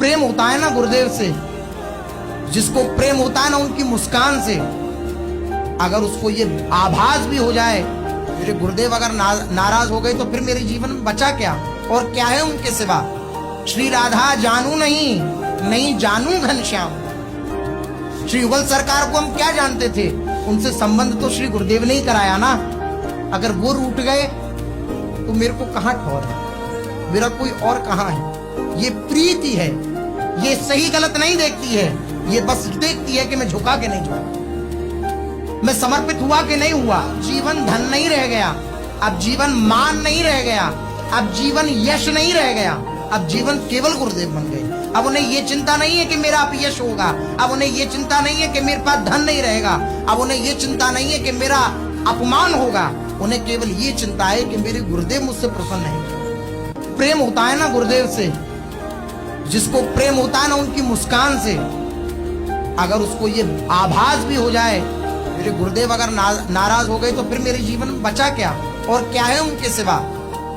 प्रेम होता है ना गुरुदेव से, जिसको प्रेम होता है ना उनकी मुस्कान से, अगर उसको ये आभास भी हो जाए मेरे गुरुदेव अगर नाराज हो गए तो फिर मेरे जीवन में बचा क्या और क्या है उनके सिवा। श्री राधा जानू नहीं जानू घनश्याम। श्री युगल सरकार को हम क्या जानते थे, उनसे संबंध तो श्री गुरुदेव ने ही कराया ना। अगर वो रूठ गए तो मेरे को कहां ठौर है, मेरा कोई और कहां है। ये प्रीति है, ये सही गलत नहीं देखती है, ये बस देखती है कि मैं झुका के नहीं झुका, मैं समर्पित हुआ कि नहीं हुआ। जीवन धन नहीं रह गया, अब जीवन मान नहीं रह गया, अब जीवन यश नहीं रह गया, अब जीवन केवल गुरुदेव बन गए। अब उन्हें ये चिंता नहीं है कि मेरा अपयश होगा, अब उन्हें ये चिंता नहीं है कि मेरे पास धन नहीं रहेगा, अब उन्हें ये चिंता नहीं है कि मेरा अपमान होगा। उन्हें केवल ये चिंता है कि मेरे गुरुदेव मुझसे प्रसन्न है। प्रेम होता है ना गुरुदेव से, जिसको प्रेम होता है ना उनकी मुस्कान से, अगर उसको ये आभास भी हो जाए मेरे गुरुदेव अगर नाराज हो गए तो फिर मेरे जीवन में बचा क्या और क्या है उनके सिवा।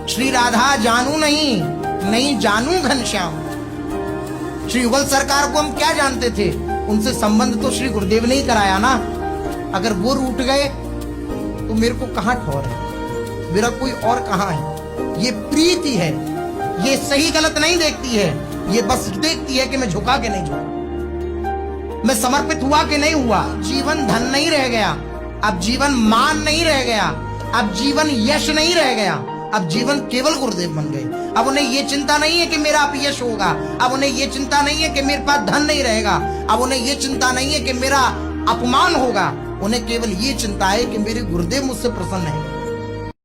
श्री राधा जानू नहीं जानू घनश्याम। श्री युगल सरकार को हम क्या जानते थे, उनसे संबंध तो श्री गुरुदेव ने ही कराया ना। अगर वो रूठ गए तो मेरे को कहां ठौर है, मेरा कोई और कहां है। ये प्रीति है, ये सही गलत नहीं देखती है, ये बस देखती है कि मैं झुका के नहीं झुका, मैं समर्पित हुआ कि नहीं हुआ। जीवन धन नहीं रह गया, अब जीवन मान नहीं रह गया, अब जीवन यश नहीं रह गया, अब जीवन केवल गुरुदेव बन गए। अब उन्हें ये चिंता नहीं है कि मेरा अपयश होगा, अब उन्हें ये चिंता नहीं है कि मेरे पास धन नहीं रहेगा, अब उन्हें ये चिंता नहीं है कि मेरा अपमान होगा। उन्हें केवल ये चिंता है कि मेरे गुरुदेव मुझसे प्रसन्न है।